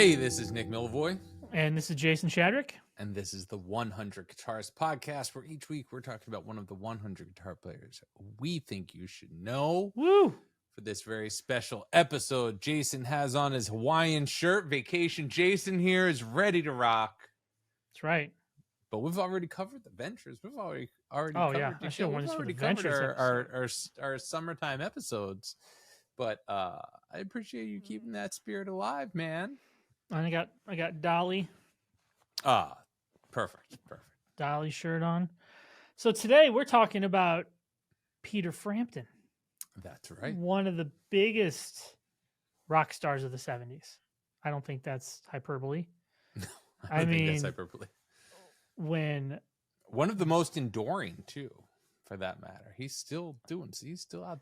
Hey, this is Nick Milvoy. And this is Jason Shadrick. And this is the 100 Guitarist podcast, where each week we're talking about one of the 100 guitar players we think you should know. Woo! For this very special episode, Jason has on his Hawaiian shirt. Vacation Jason here is ready to rock. That's right. But we've already covered the Ventures. We've already covered. I should have won this for the Ventures our summertime episodes. But I appreciate you keeping that spirit alive, man. And I got Dolly. Perfect. Dolly shirt on. So today we're talking about Peter Frampton. That's right. One of the biggest rock stars of the 70s. I don't think that's hyperbole. No, I mean, think that's hyperbole. When one of the most enduring too, for that matter. He's still out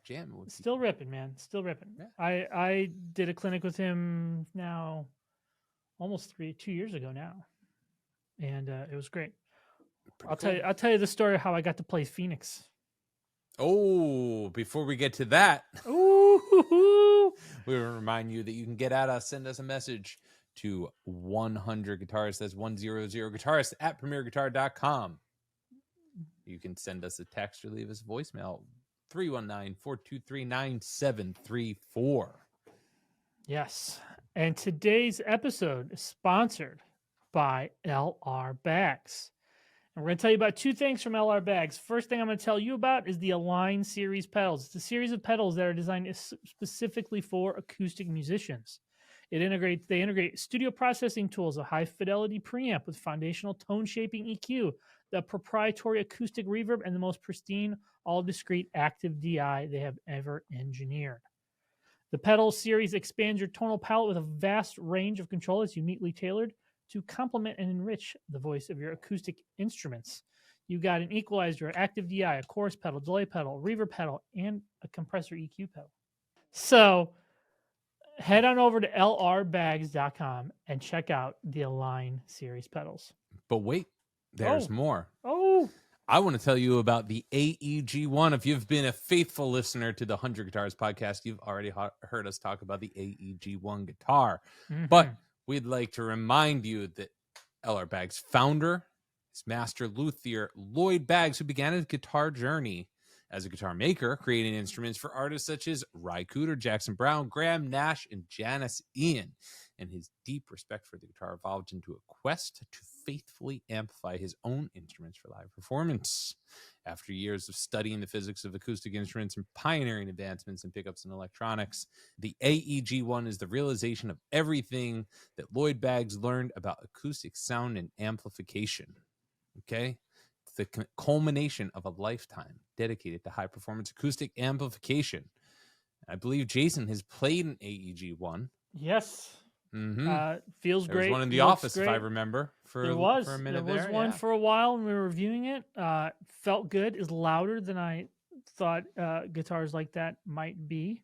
jamming with still people. Ripping, man. Still ripping. Yeah. I did a clinic with him now almost 2 years ago now. And it was great. I'll tell you the story of how I got to play Phoenix. Oh, before we get to that, ooh, we will remind you that you can get at us, send us a message to 100 Guitarists. That's 100 Guitarists at premierguitar.com. You can send us a text or leave us a voicemail, 319-423-9734. Yes. And today's episode is sponsored by LR Bags. And we're going to tell you about two things from LR Bags. First thing I'm going to tell you about is the Align Series pedals. It's a series of pedals that are designed specifically for acoustic musicians. They integrate studio processing tools, a high-fidelity preamp with foundational tone-shaping EQ, the proprietary acoustic reverb, and the most pristine, all-discrete active DI they have ever engineered. The pedal series expands your tonal palette with a vast range of control that's uniquely tailored to complement and enrich the voice of your acoustic instruments. You got an equalizer, active DI, a chorus pedal, delay pedal, reverb pedal, and a compressor EQ pedal. So head on over to lrbags.com and check out the Align Series pedals. But wait, there's more. Oh, I want to tell you about the AEG1. If you've been a faithful listener to the 100 Guitars podcast, you've already heard us talk about the AEG1 guitar. Mm-hmm. But we'd like to remind you that LR Baggs' founder is master luthier Lloyd Baggs, who began his guitar journey as a guitar maker, creating instruments for artists such as Ry Cooder, Jackson Browne, Graham Nash, and Janis Ian. And his deep respect for the guitar evolved into a quest to faithfully amplify his own instruments for live performance. After years of studying the physics of acoustic instruments and pioneering advancements in pickups and electronics, the AEG1 is the realization of everything that Lloyd Baggs learned about acoustic sound and amplification. Okay? It's the culmination of a lifetime dedicated to high-performance acoustic amplification. I believe Jason has played an AEG1. Yes. Mm-hmm. Feels great. There was one in the office, if I remember. For a minute there was one for a while when we were reviewing it. Felt good. Is louder than I thought guitars like that might be,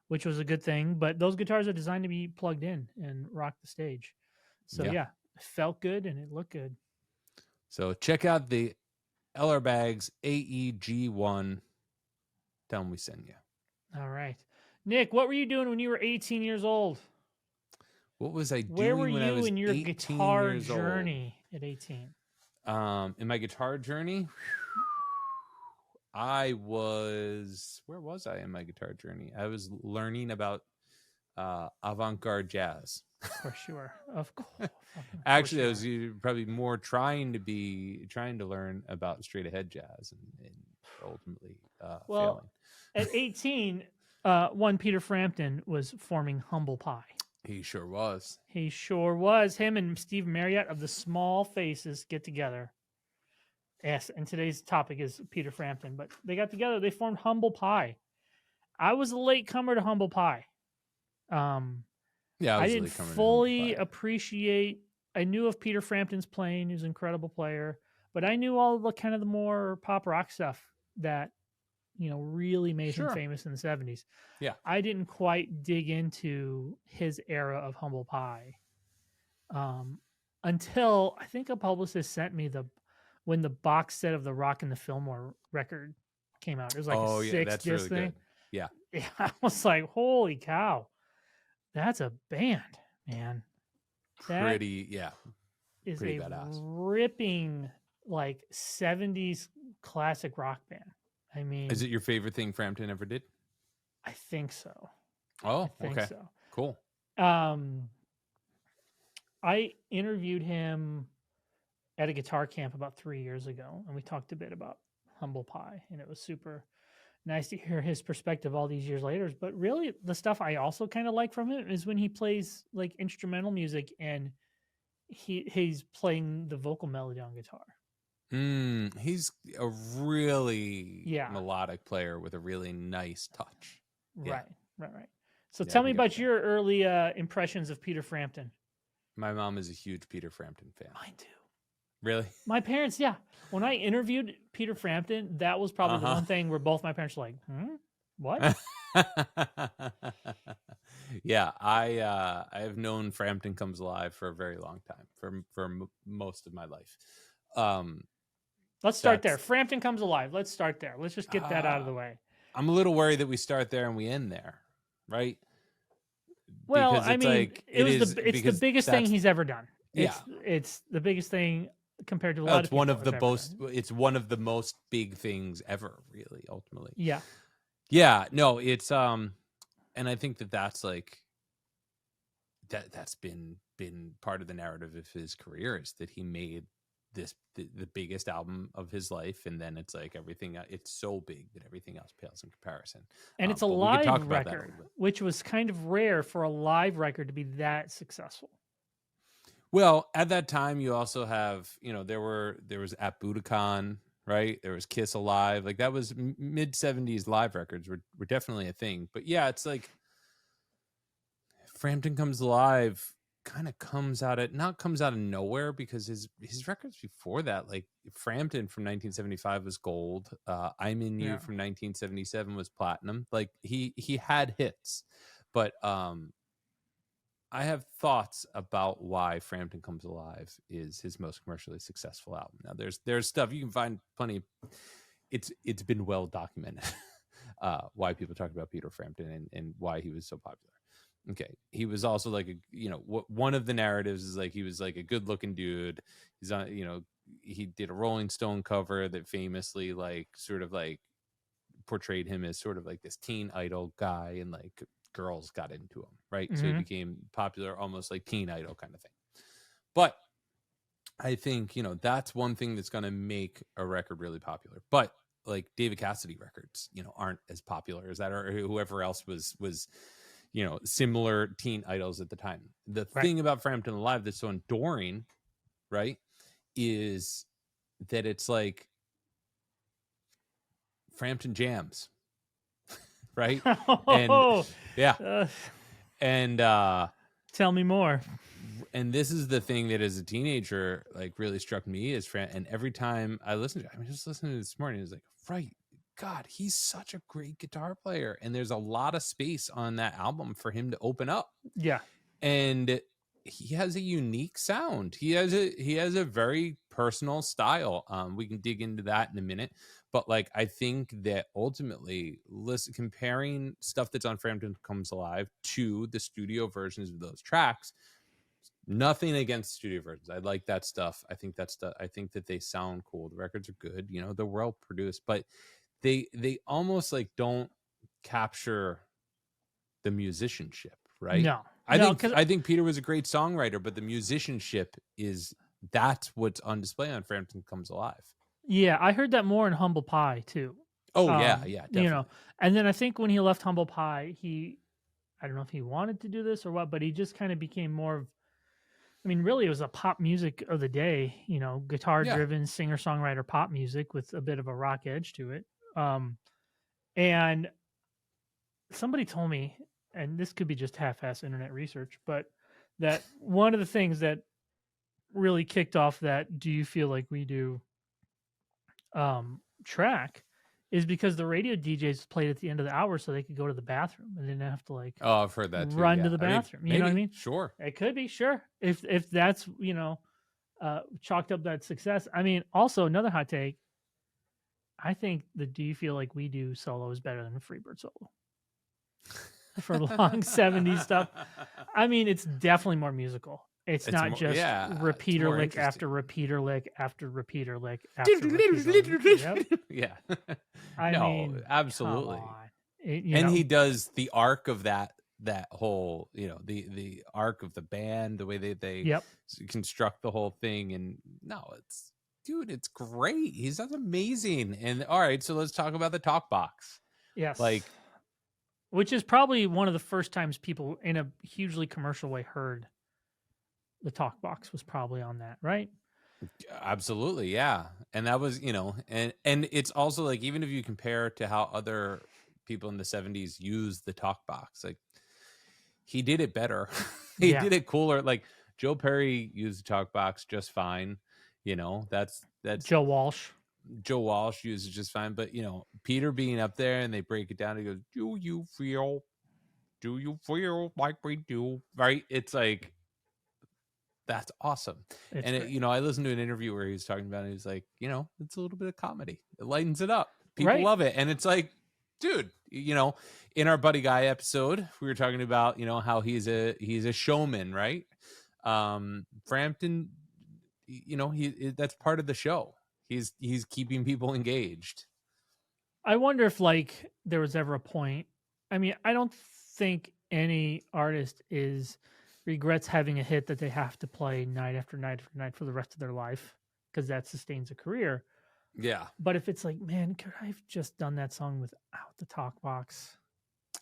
which was a good thing. But those guitars are designed to be plugged in and rock the stage. So yeah, it felt good and it looked good. So check out the LR Baggs AEG1. Tell them we send you. All right, Nick. What were you doing when you were 18 years old? What was I doing Where were when I was you in your 18 guitar years journey at 18? In my guitar journey, where was I in my guitar journey? I was learning about avant-garde jazz. Of course you were. Of course. Actually, I was probably more trying to learn about straight ahead jazz and ultimately failing. At 18, one Peter Frampton was forming Humble Pie. He sure was. Him and Steve Marriott of the Small Faces get together. Yes, and today's topic is Peter Frampton, but they got together. They formed Humble Pie. I was a late comer to Humble Pie. I didn't fully appreciate. I knew of Peter Frampton's playing; he was an incredible player, but I knew all the kind of the more pop rock stuff that really made him famous in the 70s. Yeah. I didn't quite dig into his era of Humble Pie until I think a publicist sent me when the box set of the Rock and the Fillmore record came out. It was like a 6 disc thing. Good. Yeah. I was like, holy cow. That's a band, man. pretty is pretty a badass. ripping like 70s classic rock band. I mean, Is it your favorite thing Frampton ever did? I think so. Oh, I think okay. so. Cool. I interviewed him at a guitar camp about 3 years ago, and we talked a bit about Humble Pie, and it was super nice to hear his perspective all these years later. But really, the stuff I also kind of like from him is when he plays like instrumental music and he's playing the vocal melody on guitar. He's a really Yeah. melodic player with a really nice touch. Right. So Yeah, tell I me can get about that. your early impressions of Peter Frampton. My mom is a huge Peter Frampton fan. Mine too. Really? My parents, yeah. When I interviewed Peter Frampton, that was probably the one thing where both my parents were like, what? Yeah, I have known Frampton Comes Alive for a very long time, for most of my life. Let's start there. Frampton Comes Alive. Let's start there. Let's just get that out of the way. I'm a little worried that we start there and we end there, right? Well, because I it's mean, like it's the biggest thing he's ever done. It's the biggest thing compared to a lot of people. It's one of the most big things ever, really, ultimately. Yeah. Yeah, no, it's and I think that's like that's been part of the narrative of his career, is that he made the biggest album of his life, and then it's like everything, it's so big that everything else pales in comparison. And it's a live record, which was kind of rare for a live record to be that successful. Well, at that time, you also have, there was At Budokan, right? There was Kiss Alive. Like, that was mid 70s live records were definitely a thing. But yeah, it's like Frampton Comes Alive kind of comes out of nowhere, because his records before that, like Frampton from 1975 was gold. I'm In You from 1977 was platinum. Like, he had hits, but I have thoughts about why Frampton Comes Alive is his most commercially successful album. Now, there's stuff you can find plenty. It's been well documented why people talk about Peter Frampton and why he was so popular. Okay, he was also like one of the narratives is like he was like a good looking dude. He's on, he did a Rolling Stone cover that famously like sort of like portrayed him as sort of like this teen idol guy, and like girls got into him, right? So he became popular, almost like teen idol kind of thing. But I think that's one thing that's going to make a record really popular. But like David Cassidy records, aren't as popular as that, or whoever else was similar teen idols at the time. The thing about Frampton Alive that's so enduring, right, is that it's like Frampton jams, right? And and tell me more. And this is the thing that as a teenager like really struck me as and every time I listened to it, I mean, just listening to it this morning, it was like, right, God, he's such a great guitar player, and there's a lot of space on that album for him to open up. Yeah. And he has a unique sound. He has a very personal style. We can dig into that in a minute, but like I think that ultimately, comparing stuff that's on Frampton Comes Alive to the studio versions of those tracks, nothing against studio versions. I like that stuff. I think that they sound cool. The records are good. They're well produced, but they almost like don't capture the musicianship, right? No. I think Peter was a great songwriter, but the musicianship that's what's on display on Frampton Comes Alive. Yeah, I heard that more in Humble Pie too. Oh, yeah, definitely. And then I think when he left Humble Pie, I don't know if he wanted to do this or what, but he just kind of became more of, I mean, really it was a pop music of the day, guitar-driven singer-songwriter pop music with a bit of a rock edge to it. And somebody told me, and this could be just half-ass internet research, but that one of the things that really kicked off that "Do You Feel Like We Do" track is because the radio DJs played at the end of the hour so they could go to the bathroom and didn't have to like I've heard that too, run to the bathroom. You know what I mean? Sure. It could be, sure. If that's, chalked up that success. I mean, also another hot take, I think the "Do You Feel Like We Do" solo is better than the Freebird solo. For long 70s stuff. I mean, it's definitely more musical. It's not more, just it's repeater more lick interesting. after repeater lick after repeater lick after repeater lick. Yep. Yeah. I No, mean, absolutely. come on. And he does the arc of that whole, the arc of the band, the way they Yep. construct the whole thing. And no, it's great. He's amazing. And all right, so let's talk about the Talkbox. Yes. Like, which is probably one of the first times people in a hugely commercial way heard the Talkbox was probably on that, right? Absolutely, yeah. And that was, and it's also like, even if you compare to how other people in the 70s used the Talkbox, like he did it better. He did it cooler. Like Joe Perry used the Talkbox just fine. That's Joe Walsh. Joe Walsh uses just fine. But Peter being up there and they break it down, he goes, do you feel like we do? Right? It's like, that's awesome. I listened to an interview where he was talking about it. He's like, it's a little bit of comedy. It lightens it up. People love it. And it's like, dude, in our Buddy Guy episode, we were talking about, how he's a showman, right? Frampton, that's part of the show. He's keeping people engaged. I wonder if there was ever a point. I mean, I don't think any artist regrets having a hit that they have to play night after night after night for the rest of their life, because that sustains a career. Yeah. But if it's like, man, could I have just done that song without the Talkbox?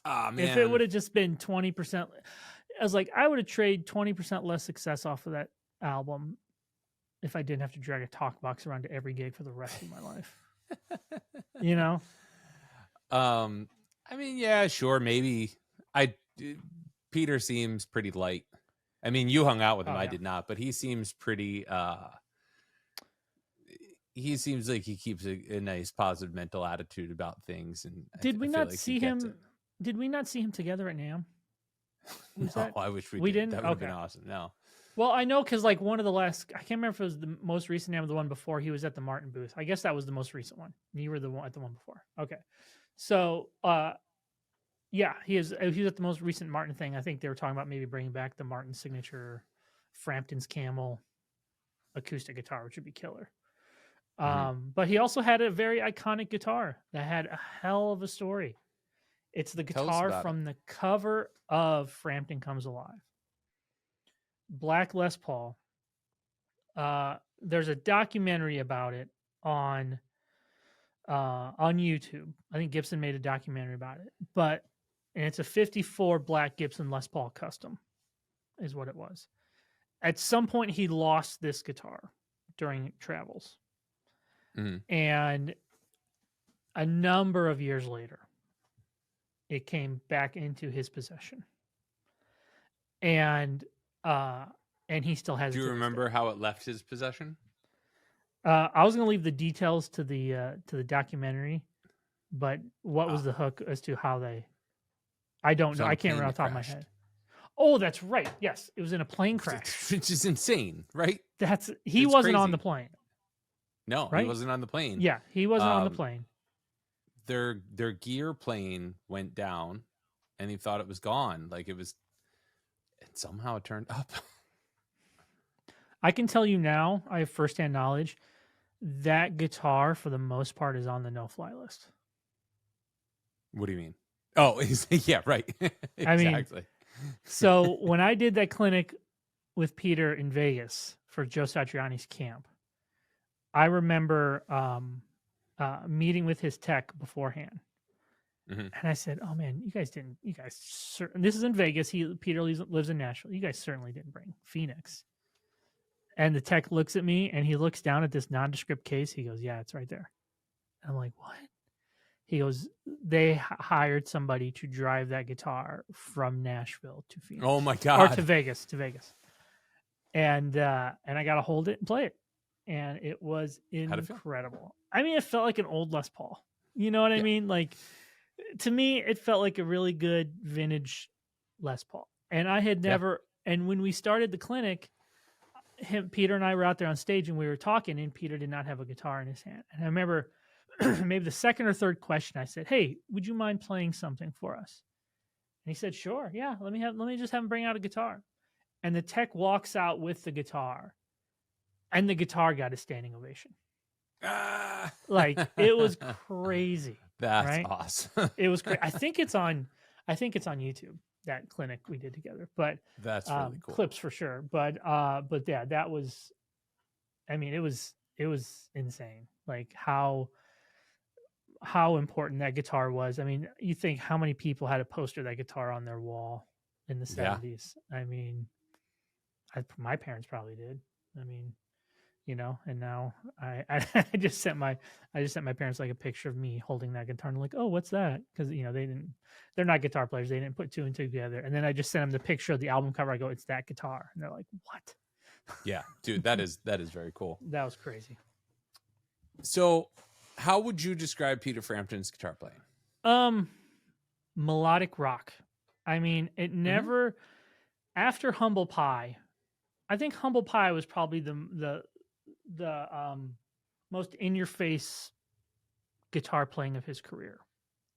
Man. If it would have just been 20%, I was like, I would have traded 20% less success off of that album if I didn't have to drag a Talkbox around to every gig for the rest of my life. I mean, yeah, sure, maybe. Peter seems pretty light. I mean, you hung out with him. I did not, but he seems pretty. He seems like he keeps a nice, positive mental attitude about things. And did we not see him? Did we not see him together at NAMM? I wish we did. That would have been awesome. No. Well, I know because one of the last, I can't remember if it was the most recent NAMM or the one before. He was at the Martin booth. I guess that was the most recent one. You were at the one before. Okay, so yeah, he was at the most recent Martin thing. I think they were talking about maybe bringing back the Martin signature Frampton's Camel acoustic guitar, which would be killer. But he also had a very iconic guitar that had a hell of a story. It's the guitar from the cover of Frampton Comes Alive. Black Les Paul. There's a documentary about it on YouTube. I think Gibson made a documentary about it. And it's a 54 black Gibson Les Paul custom is what it was. At some point he lost this guitar during travels. And a number of years later, it came back into his possession. And he still has it. Do you remember how it left his possession? I was going to leave the details to the documentary, but what was the hook as to how they? I don't know. I can't remember off the top of my head. Oh, that's right. Yes, it was in a plane crash, which is insane, right? He wasn't on the plane. No, right? He wasn't on the plane. Yeah, he wasn't on the plane. Their gear plane went down, and he thought it was gone. Like it somehow it turned up. I can tell you now, I have firsthand knowledge, that guitar for the most part is on the no-fly list. What do you mean? Oh, yeah, right. Exactly. So when I did that clinic with Peter in Vegas for Joe Satriani's camp, I remember meeting with his tech beforehand. And I said, oh man, this is in Vegas. Peter lives in Nashville. You guys certainly didn't bring Phoenix. And the tech looks at me and he looks down at this nondescript case. He goes, yeah, it's right there. And I'm like, what? He goes, they hired somebody to drive that guitar from Nashville to Phoenix. Oh my God. Or to Vegas. And I got to hold it and play it. And it was incredible. I mean, it felt like an old Les Paul. You know what I mean? Like, to me, it felt like a really good vintage Les Paul. And I had never, and when we started the clinic, Peter and I were out there on stage and we were talking, and Peter did not have a guitar in his hand. And I remember maybe the second or third question, I said, hey, would you mind playing something for us? And he said, sure. Yeah, let me just have him bring out a guitar. and the tech walks out with the guitar, and the guitar got a standing ovation. Like, it was crazy. That's right? awesome. It was crazy. I think it's on YouTube, that clinic we did together, but That's really cool. clips for sure. But yeah, that was, I mean, it was insane. Like how important that guitar was. I mean, you think how many people had a poster of that guitar on their wall in the 70s? I mean, my parents probably did. I mean, and now I just sent my parents like a picture of me holding that guitar and like, oh, what's that? Because they're not guitar players. They didn't put two and two together. And then I just sent them the picture of the album cover. I go, it's that guitar, and they're like, what? Yeah, dude, that is very cool. That was crazy. So, how would you describe Peter Frampton's guitar playing? Melodic rock. I mean, it never after Humble Pie. I think Humble Pie was probably the most in your face guitar playing of his career.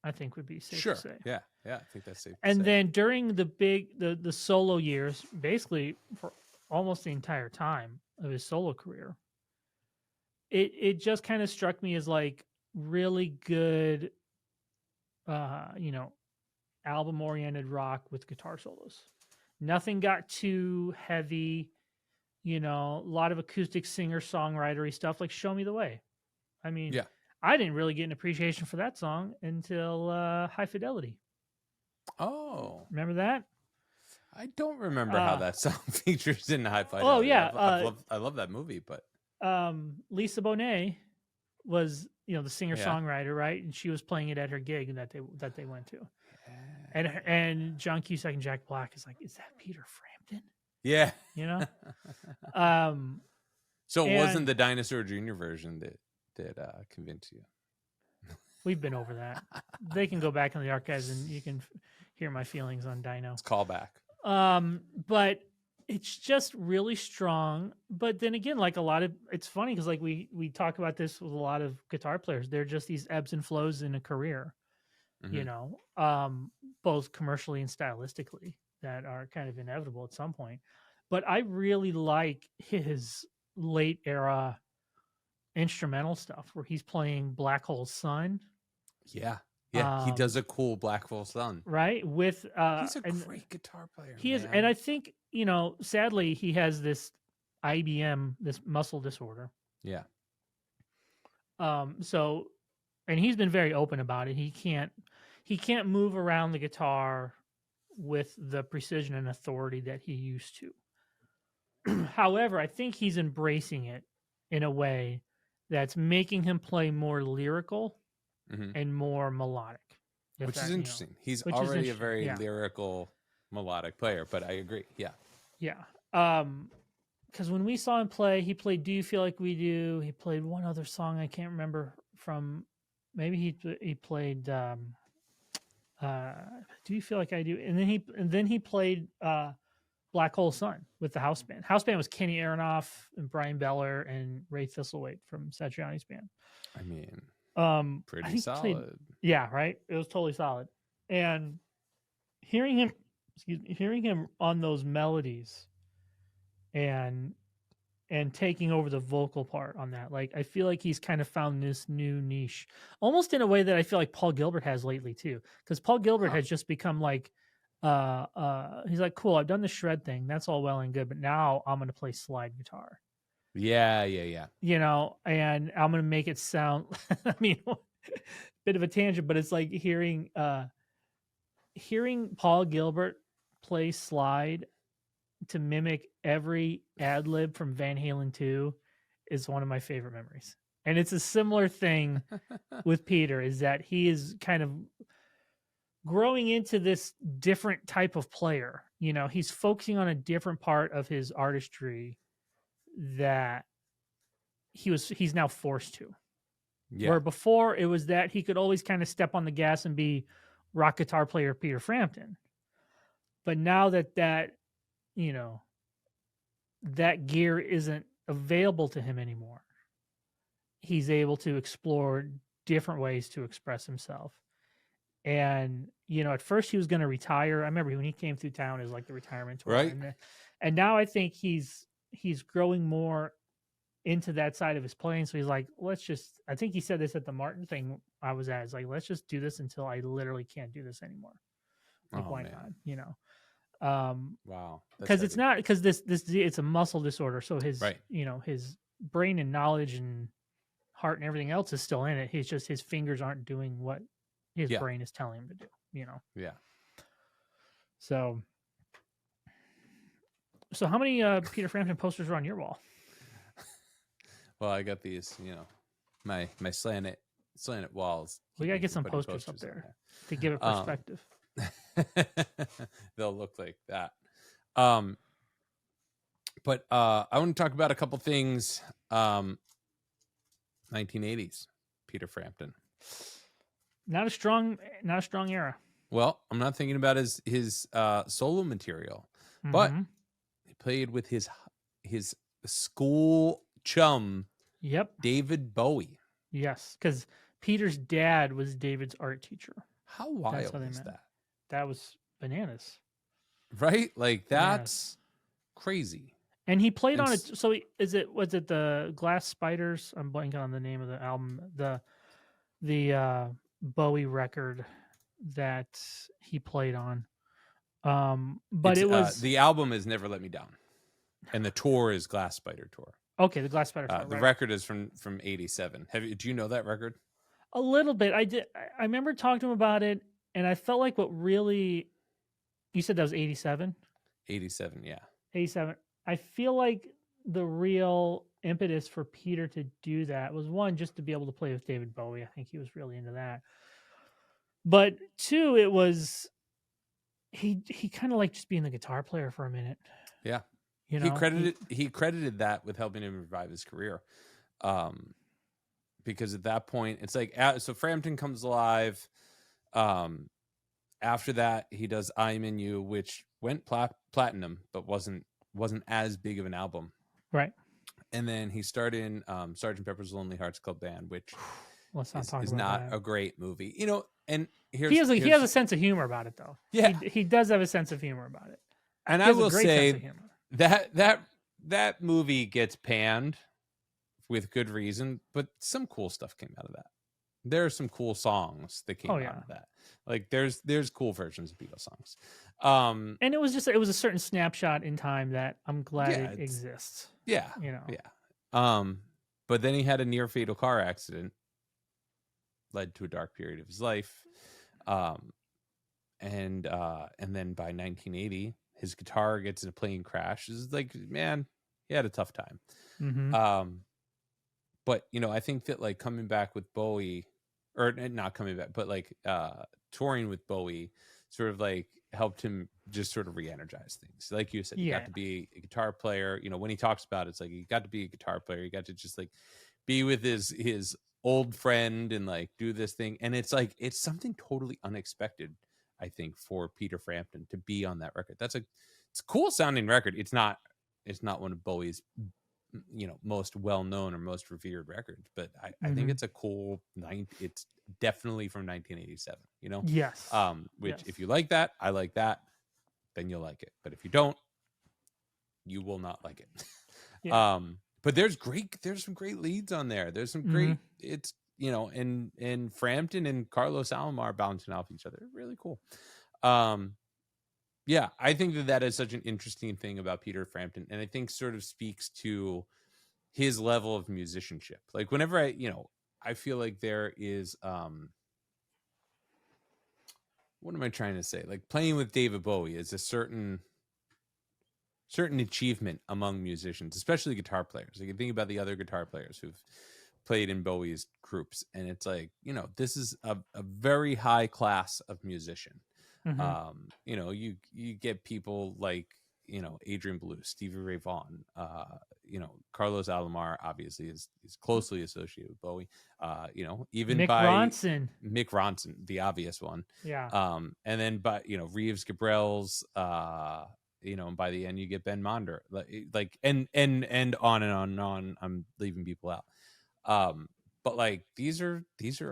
I think would be safe to say. Yeah, I think that's safe. And then during the solo years, basically for almost the entire time of his solo career, it just kind of struck me as like really good, album oriented rock with guitar solos. Nothing got too heavy. A lot of acoustic singer-songwritery stuff like Show Me the Way. I mean, I didn't really get an appreciation for that song until High Fidelity. Oh. Remember that? I don't remember how that song features in High Fidelity. Oh, yeah. I love that movie, but... Lisa Bonet was, the singer-songwriter, right? And she was playing it at her gig that they went to. Yeah. And John Cusack and Jack Black is like, is that Peter Frampton? Yeah. So it wasn't the Dinosaur Jr. version that convinced you? We've been over that. They can go back in the archives and you can hear my feelings on Dino. It's callback. But it's just really strong. But then again, like it's funny because like we talk about this with a lot of guitar players. They're just these ebbs and flows in a career, both commercially and stylistically, that are kind of inevitable at some point. But I really like his late era instrumental stuff where he's playing Black Hole Sun. Yeah. He does a cool Black Hole Sun. Right. With he's a great guitar player. He is, and I think, sadly he has this IBM, this muscle disorder. Yeah. So, and he's been very open about it. He can't move around the guitar with the precision and authority that he used to. However, I think he's embracing it in a way that's making him play more lyrical and more melodic. Which is interesting. He's already a very lyrical, melodic player, but I agree. Yeah. Yeah. Because when we saw him play, he played Do You Feel Like We Do? He played one other song I can't remember from, maybe he played Do You Feel Like I Do? And then he played Black Hole Sun with the house band. House band was Kenny Aronoff and Brian Beller and Ray Thistlethwaite from Satriani's band. I mean, pretty solid. Right? It was totally solid. And hearing him on those melodies and taking over the vocal part on that, like I feel like he's kind of found this new niche, almost in a way that I feel like Paul Gilbert has lately too. Because Paul Gilbert has just become like, he's like, cool, I've done the shred thing, that's all well and good, but now I'm gonna play slide guitar. Yeah. And I'm gonna make it sound I mean, bit of a tangent, but it's like hearing Paul Gilbert play slide to mimic every ad lib from Van Halen 2 is one of my favorite memories. And it's a similar thing with Peter, is that he is kind of growing into this different type of player. He's focusing on a different part of his artistry that he's now forced to. Yeah. Where before it was that he could always kind of step on the gas and be rock guitar player Peter Frampton. But now that gear isn't available to him anymore, he's able to explore different ways to express himself. And, at first he was going to retire. I remember when he came through town as like the retirement tour. Right. And now I think he's growing more into that side of his playing. So he's like, I think he said this at the Martin thing I was at. It's like, let's just do this until I literally can't do this anymore. Like, why not? You know? Wow. Because it's not, because this it's a muscle disorder. So his, right. you know, his brain and knowledge and heart and everything else is still in it. He's just, his fingers aren't doing what his brain is telling him to do, you know? Yeah. So how many Peter Frampton posters are on your wall? Well, I got these, you know, my slanted walls. We gotta get some posters up there to give it perspective. They'll look like that. But I want to talk about a couple things. 1980s Peter Frampton. Not a strong era. Well, I'm not thinking about his solo material, but he played with his school chum. Yep. David Bowie. Yes, because Peter's dad was David's art teacher. How wild is that? That was bananas. Right? Like, that's crazy. And he played on it. So was it the Glass Spiders? I'm blanking on the name of the album. The Bowie record that he played on. But it was the album is Never Let Me Down, and the tour is Glass Spider Tour. Okay, the Glass Spider Tour. The record is from '87. Do you know that record? A little bit. I did. I remember talking to him about it, and I felt like what really. You said that was '87. '87, yeah. '87. I feel like the real impetus for Peter to do that was, one, just to be able to play with David Bowie. I think he was really into that. But two, it was he kind of liked just being the guitar player for a minute. Yeah. You know, he credited that with helping him revive his career. Because at that point, it's like, so Frampton Comes Alive. After that, he does I'm In You, which went platinum, but wasn't as big of an album. Right. And then he starred in Sgt. Pepper's Lonely Hearts Club Band, which is not a great movie. You know, and he has a sense of humor about it, though. Yeah. He does have a sense of humor about it. And I will say that movie gets panned with good reason, but some cool stuff came out of that. There are some cool songs that came out of that. Like there's cool versions of Beatles songs. And it was a certain snapshot in time that I'm glad it exists. Yeah. You know. Yeah. But then he had a near fatal car accident, led to a dark period of his life. And then by 1980, his guitar gets in a plane crash. It's like, man, he had a tough time. Mm-hmm. But you know, I think that like coming back with Bowie, or not coming back, but like touring with Bowie, sort of like helped him just sort of re-energize things. Like you said, he got to be a guitar player. You know, when he talks about it, it's like he got to be a guitar player. He got to just like be with his old friend and like do this thing. And it's like, it's something totally unexpected, I think, for Peter Frampton to be on that record. It's a cool sounding record. It's not one of Bowie's, you know, most well-known or most revered records, but I think it's a cool it's definitely from 1987, you know? Yes. Which if you like that, I like that, then you'll like it. But if you don't, you will not like it. Yeah. But there's some great leads on there. There's some great, it's, you know, and Frampton and Carlos Alomar bouncing off each other. Really cool. Yeah, I think that is such an interesting thing about Peter Frampton, and I think sort of speaks to his level of musicianship. Like whenever I feel like there is, what am I trying to say? Like playing with David Bowie is a certain achievement among musicians, especially guitar players. Like you think about the other guitar players who've played in Bowie's groups, and it's like, you know, this is a very high class of musician. You know, you get people like, you know, Adrian Belew, Stevie Ray Vaughan, you know, Carlos Alomar obviously is closely associated with Bowie. You know, even Mick Ronson, the obvious one. Yeah. And then you know, Reeves Gabrels, you know, and by the end you get Ben Monder, like and on and on and on. I'm leaving people out. But like these are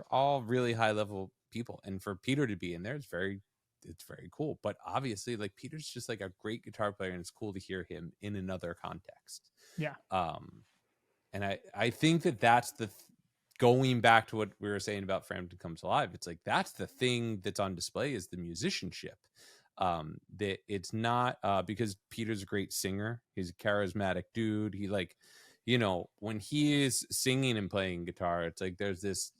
all really high level people, and for Peter to be in there, it's very, it's very cool. But obviously, like, Peter's just like a great guitar player, and it's cool to hear him in another context. Yeah. And I think that's the going back to what we were saying about Frampton Comes Alive. It's like that's the thing that's on display is the musicianship. That it's not because Peter's a great singer. He's a charismatic dude. He, like, you know, when he is singing and playing guitar, it's like there's this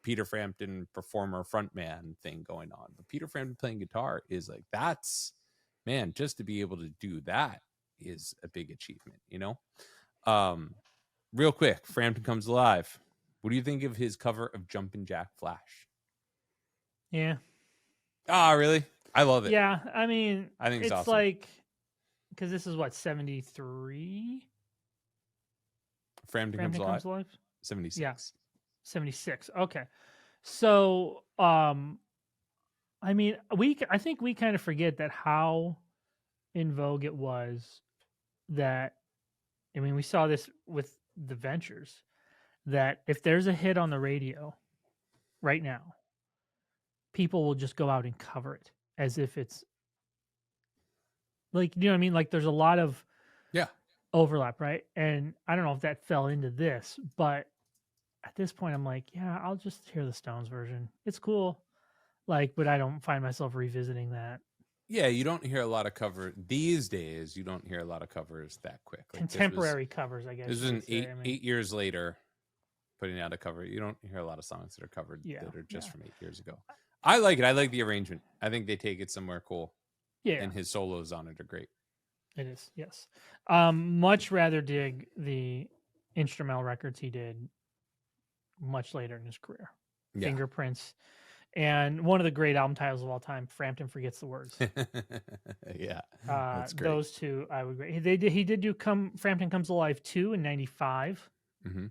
Peter Frampton performer frontman thing going on. But Peter Frampton playing guitar is like, that's, man, just to be able to do that is a big achievement, you know? Real quick, Frampton Comes Alive. What do you think of his cover of Jumpin' Jack Flash? Yeah. Ah, really? I love it. Yeah, I mean, I think it's awesome. like, because this is what, 73? Frampton Comes Alive? 76. Yeah, 76. Okay. So, I mean, I think we kind of forget that how in vogue it was that, I mean, we saw this with the Ventures, that if there's a hit on the radio right now, people will just go out and cover it as if it's like, you know what I mean? Like there's a lot of overlap, right? And I don't know if that fell into this, but at this point I'm like, yeah, I'll just hear the Stones version. It's cool. Like, but I don't find myself revisiting that. Yeah, you don't hear a lot of cover these days. You don't hear a lot of covers that quick. Like contemporary covers, I guess. This was an 8 years later putting out a cover. You don't hear a lot of songs that are covered that are just from 8 years ago. I like it. I like the arrangement. I think they take it somewhere cool. Yeah. And his solos on it are great. It is, yes. Much rather dig the instrumental records he did much later in his career. Yeah. Fingerprints. And one of the great album titles of all time, Frampton Forgets the Words. Yeah. That's great. Those two I would agree. He did do Frampton Comes Alive 2 in 95. Mm-hmm.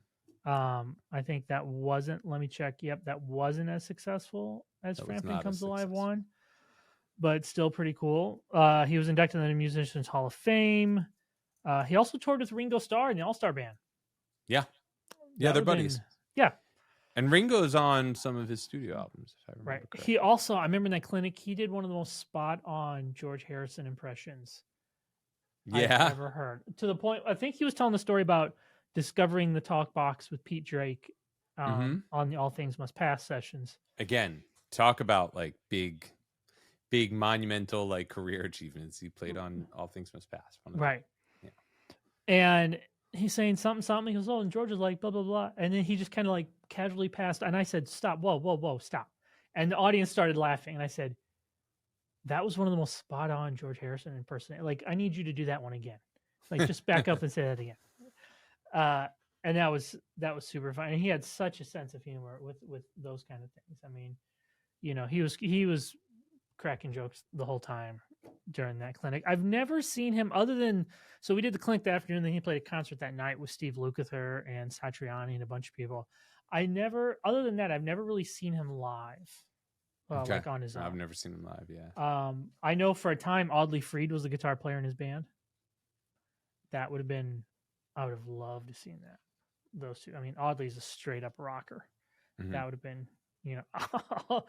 I think that wasn't, let me check. Yep, that wasn't as successful as Frampton Comes Alive 1, but still pretty cool. He was inducted into the Musicians Hall of Fame. He also toured with Ringo Starr in the All-Star Band. Yeah. Yeah, they're buddies. Yeah. And Ringo's on some of his studio albums, if I remember correctly. He also, I remember in that clinic, he did one of the most spot-on George Harrison impressions I've ever heard. To the point, I think he was telling the story about discovering the Talkbox with Pete Drake on the All Things Must Pass sessions. Again, talk about like big monumental like career achievements. He played on All Things Must Pass. Right. Yeah. And he's saying something. He goes, oh, and George is like, blah, blah, blah. And then he just kind of like casually passed. And I said, stop, whoa, stop. And the audience started laughing. And I said, that was one of the most spot on George Harrison impersonators. Like, I need you to do that one again. Like, just back up and say that again. And that was super fun. And he had such a sense of humor with those kind of things. I mean, you know, he was cracking jokes the whole time during that clinic. I've never seen him other than, so we did the clinic that afternoon, then he played a concert that night with Steve Lukather and Satriani and a bunch of people. Other than that, I've never really seen him live. Like on his own. I've never seen him live, yeah. I know for a time Audley Freed was the guitar player in his band. That would have been, I would have loved to seen that. Those two. I mean, Audley's a straight up rocker. Mm-hmm. That would have been, you know, I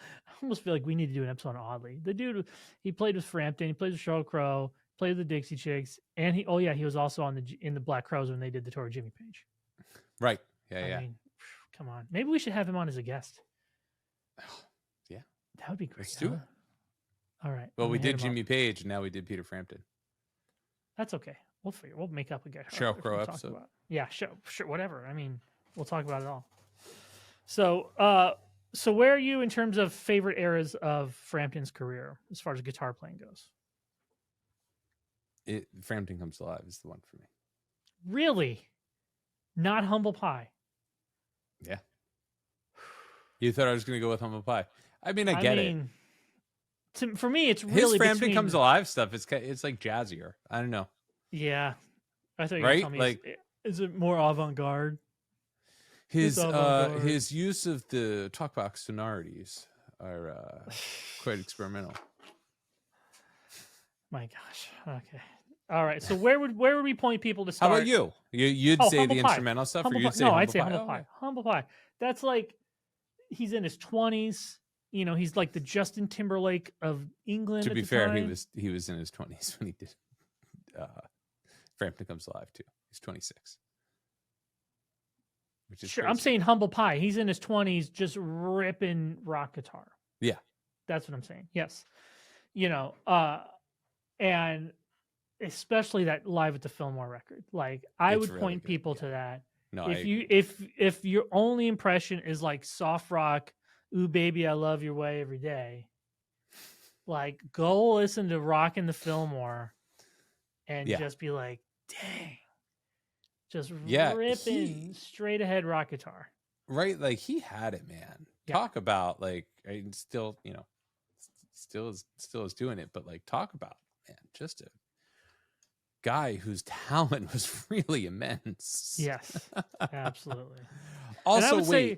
almost feel like we need to do an episode on Audley. The dude, he played with Frampton, he played with Sheryl Crow, played with the Dixie Chicks, and he was also in the Black Crowes when they did the tour of Jimmy Page. Right. Yeah, I mean, come on. Maybe we should have him on as a guest. Yeah. That would be great. Let's do it. All right. Well, we did Jimmy Page, and now we did Peter Frampton. That's okay. We'll make up a guy. Sheryl Crow episode. Yeah, sure, whatever. I mean, we'll talk about it all. So, so where are you in terms of favorite eras of Frampton's career as far as guitar playing goes? Frampton Comes Alive is the one for me. Really? Not Humble Pie? Yeah. You thought I was going to go with Humble Pie. I mean, I get it. For me, it's really his Frampton Comes Alive stuff. It's like jazzier. I don't know. Yeah, I thought you were going to tell me. Like, is it more avant-garde? His use of the Talkbox sonorities are quite experimental. My gosh. Okay. All right. So where would we point people to start? How about you? You'd say the instrumental stuff, or you'd say I'd say Humble Pie. Humble Pie. That's like he's in his 20s. he's like the Justin Timberlake of England. To at be the fair, time. he was in his 20s when he did Frampton Comes Alive too. He's 26. Which is sure. crazy. I'm saying Humble Pie. He's in his 20s, just ripping rock guitar. Yeah, that's what I'm saying. Yes, and especially that Live at the Fillmore record. Like I It's would really point good, people yeah. to that. No, if your only impression is like soft rock, ooh baby, I love your way every day, like go listen to Rockin' the Fillmore and just be like, dang, just ripping straight ahead rock guitar. Right, like he had it, man. Yeah. Talk about like still, still is doing it, but like talk about, man, just a guy whose talent was really immense. Yes, absolutely. Also,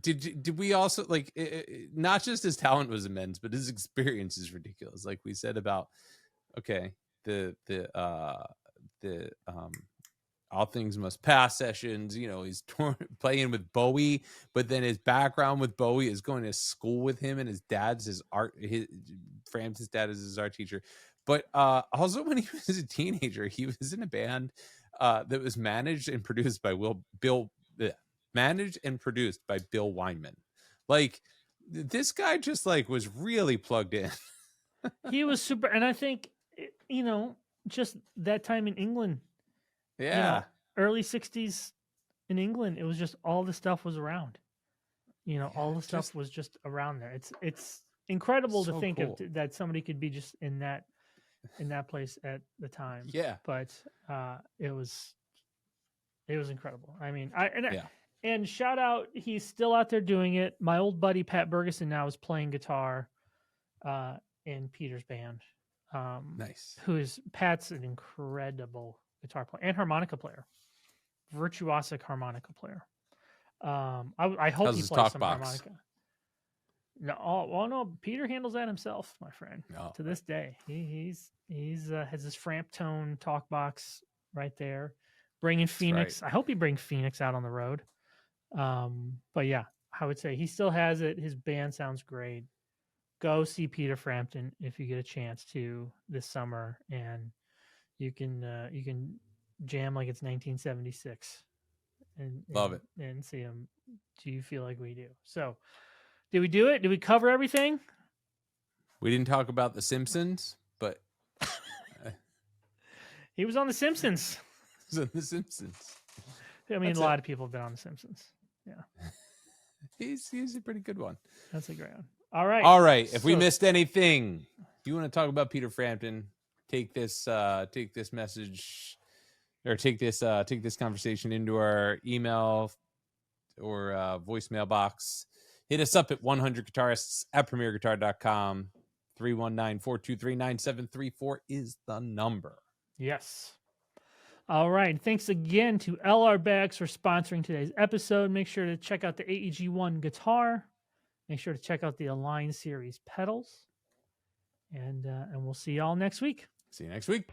did we also like not just his talent was immense, but his experience is ridiculous. Like we said about the All Things Must Pass sessions, he's playing with Bowie, but then his background with Bowie is going to school with him, and his dad's Frampton's dad is his art teacher. But also when he was a teenager, he was in a band that was managed and produced by Bill Wyman. Like this guy just like was really plugged in. He was super, and I think just that time in England. Yeah. Early 60s in England, it was just all the stuff was around. All the stuff was just around there. It's incredible to think of that somebody could be just in that place at the time. Yeah. But it was incredible. I mean, and shout out, he's still out there doing it. My old buddy Pat Bergeson now is playing guitar in Peter's band. Nice. Pat's an incredible guitar player and harmonica player, virtuosic harmonica player. I hope he plays some harmonica. No, Peter handles that himself, my friend. To this day, he has his Frampton Talkbox right there, bringing Phoenix. Right. I hope he brings Phoenix out on the road. But yeah, I would say he still has it. His band sounds great. Go see Peter Frampton if you get a chance to this summer, and you can jam like it's 1976 and love it and see him. Do you feel like we do? So did we do it? Did we cover everything? We didn't talk about the Simpsons, but he was on the Simpsons. He was on the Simpsons. I mean, a lot of people have been on the Simpsons. Yeah. he's a pretty good one. That's a great one. All right. If we missed anything, if you want to talk about Peter Frampton, take this message or take this conversation into our email or voicemail box. Hit us up at 100guitarists@premierguitar.com. 319-423-9734 is the number. Yes. All right. Thanks again to LR Bags for sponsoring today's episode. Make sure to check out the AEG1 guitar. Make sure to check out the Align Series pedals. And we'll see y'all next week. See you next week.